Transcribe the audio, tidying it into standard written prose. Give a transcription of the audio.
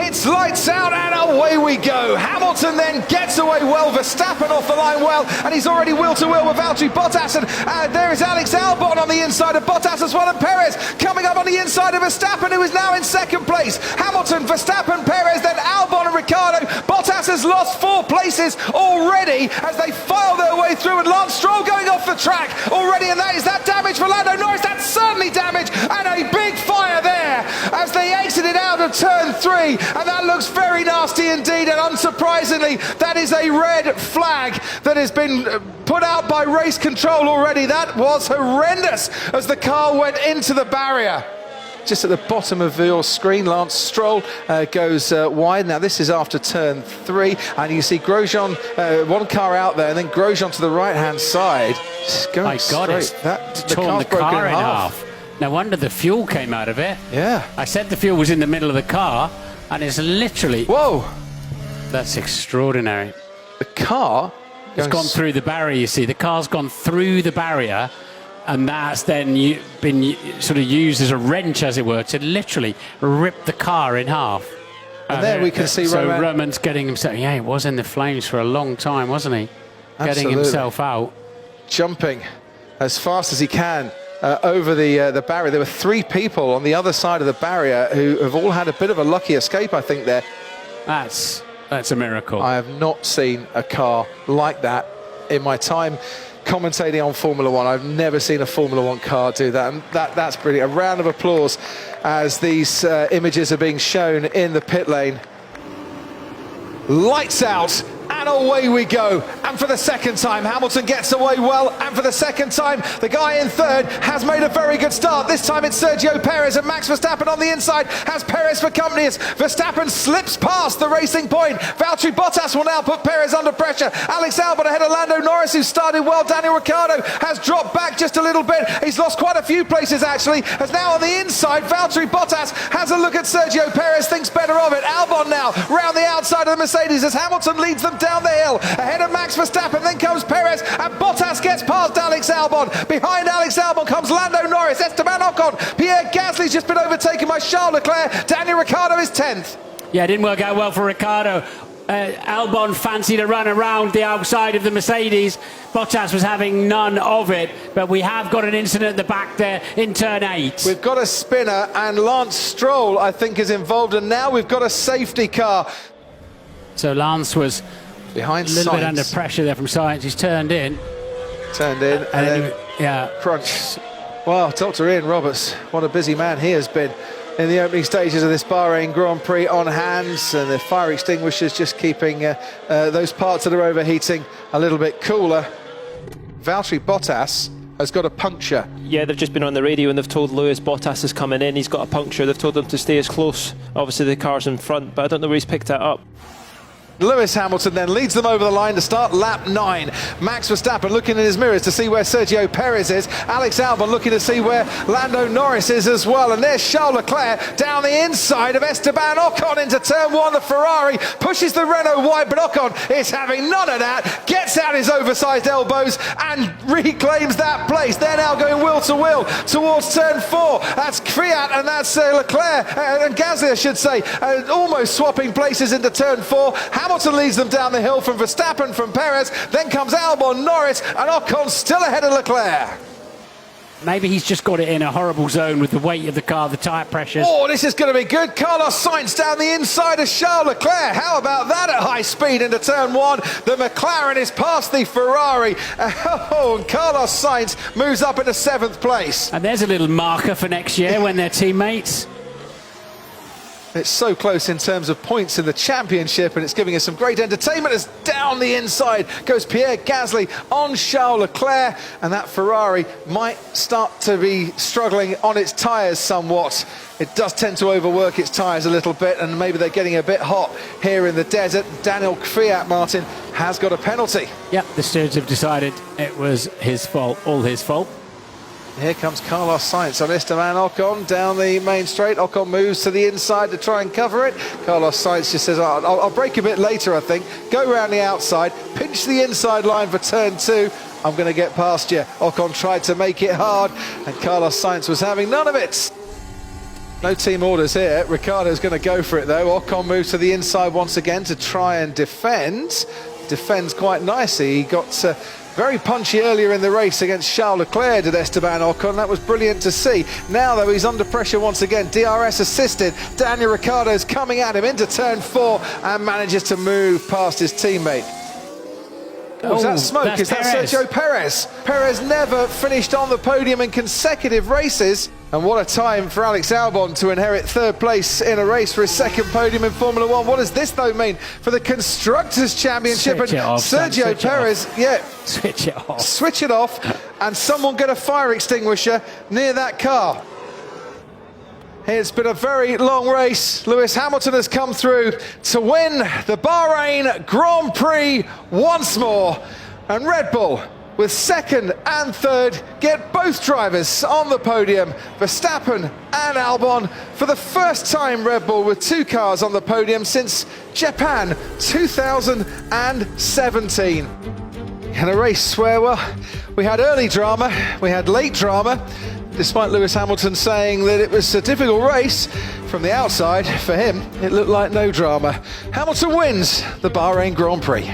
It's lights out and away we go. Hamilton then gets away well, Verstappen off the line well, and he's already wheel-to-wheel with Valtteri Bottas, and there is Alex Albon on the inside of Bottas as well, and Perez coming up on the inside of Verstappen, who is now in second place. Hamilton, Verstappen, Perez, then Albon and Ricciardo. Bottas has lost 4 places already as they file their way through, and Lance Stroll going off the track already, and is that damage for Lando Norris? That's certainly damage, and a big fire there as they exited out of turn 3, and that looks very nasty indeed, and unsurprisingly that is a red flag that has been put out by race control already. That was horrendous as the car went into the barrier. Just at the bottom of your screen, Lance Stroll goes wide. Now this is after turn 3, and you see Grosjean, one car out there, and then Grosjean to the right-hand side. Just going My God, it's torn the car in half. No wonder the fuel came out of it. Yeah. I said the fuel was in the middle of the car, and it's literally... Whoa! That's extraordinary. The car... It's gone through the barrier, you see. The car's gone through the barrier, and that's then been sort of used as a wrench, as it were, to literally rip the car in half. And there we can see so Roman's getting himself... Yeah, he was in the flames for a long time, wasn't he? Absolutely. Getting himself out. Jumping as fast as he can over the barrier. There were 3 people on the other side of the barrier who have all had a bit of a lucky escape, I think, there. That's a miracle. I have not seen a car like that in my time commentating on Formula 1. I've never seen a Formula 1 car do that, and that's brilliant. A round of applause as these images are being shown in the pit lane. Lights out and away we go, and for the second time Hamilton gets away well, and for the second time the guy in third has made a very good start. This time it's Sergio Perez, and Max Verstappen on the inside has Perez for company as Verstappen slips past the racing point. Valtteri Bottas will now put Perez under pressure. Alex Albon ahead of Lando Norris, who started well. Daniel Ricciardo has dropped back just a little bit. He's lost quite a few places actually, as now on the inside Valtteri Bottas has a look at Sergio Perez, thinks better of it. Albon now round the outside of the Mercedes as Hamilton leads them down the hill ahead of Max Verstappen. Then comes Perez, and Bottas gets past Alex Albon. Behind Alex Albon comes Lando Norris, Esteban Ocon, Pierre Gasly's just been overtaken by Charles Leclerc. Daniel Ricciardo is 10th. Yeah, it didn't work out well for Ricciardo. Albon fancied a run around the outside of the Mercedes. Bottas was having none of it, but we have got an incident at the back there in turn 8. We've got a spinner, and Lance Stroll I think is involved, and now we've got a safety car. So Lance was behind a little Sainz. bit under pressure there from Sainz. He's turned in, and then yeah, crunch. Well, Dr. Ian Roberts, what a busy man he has been in the opening stages of this Bahrain Grand Prix on hands, and the fire extinguishers just keeping those parts that are overheating a little bit cooler. Valtteri Bottas has got a puncture. Yeah, they've just been on the radio and they've told Lewis Bottas is coming in. He's got a puncture. They've told him to stay as close. Obviously the car's in front, but I don't know where he's picked that up. Lewis Hamilton then leads them over the line to start lap 9. Max Verstappen looking in his mirrors to see where Sergio Perez is. Alex Albon looking to see where Lando Norris is as well. And there's Charles Leclerc down the inside of Esteban Ocon into turn 1. The Ferrari pushes the Renault wide, but Ocon is having none of that. Gets out his oversized elbows and reclaims that place. They're now going wheel to wheel towards turn 4. That's Fiat and that's Leclerc and Gasly, I should say, almost swapping places into turn 4. Hamilton leads them down the hill from Verstappen, from Perez, then comes Albon, Norris, and Ocon still ahead of Leclerc. maybe he's just got it in a horrible zone with the weight of the car, the tyre pressures. Oh, this is going to be good. Carlos Sainz down the inside of Charles Leclerc. How about that at high speed into turn 1? The McLaren is past the Ferrari. Oh, and Carlos Sainz moves up into 7th place. And there's a little marker for next year when they're teammates. It's so close in terms of points in the championship, and it's giving us some great entertainment as down the inside goes Pierre Gasly on Charles Leclerc, and that Ferrari might start to be struggling on its tyres somewhat. It does tend to overwork its tyres a little bit, and maybe they're getting a bit hot here in the desert. Daniel Fiat, Martin, has got a penalty. Yep, the stewards have decided it was his fault, all his fault. Here comes Carlos Sainz on Esteban Ocon down the main straight. Ocon moves to the inside to try and cover it. Carlos Sainz just says, I'll brake a bit later, I think. Go around the outside, pinch the inside line for turn 2. I'm going to get past you. Ocon tried to make it hard, and Carlos Sainz was having none of it. No team orders here. Ricciardo's going to go for it though. Ocon moves to the inside once again to try and defend. Defends quite nicely. He got very punchy earlier in the race against Charles Leclerc, did Esteban Ocon. That was brilliant to see. Now though, he's under pressure once again. DRS assisted. Daniel Ricciardo's coming at him into turn 4 and manages to move past his teammate. Oh, is that smoke? Is that Sergio Perez? Perez never finished on the podium in consecutive races. And what a time for Alex Albon to inherit third place in a race for his second podium in Formula 1. What does this though mean for the Constructors' Championship? Switch it off, Sergio Perez, switch it off. Switch it off, and someone get a fire extinguisher near that car. It's been a very long race. Lewis Hamilton has come through to win the Bahrain Grand Prix once more. And Red Bull, with second and third, get both drivers on the podium, Verstappen and Albon. For the first time, Red Bull with 2 cars on the podium since Japan 2017. In a race where, well, we had early drama, we had late drama, despite Lewis Hamilton saying that it was a difficult race. From the outside, for him, it looked like no drama. Hamilton wins the Bahrain Grand Prix.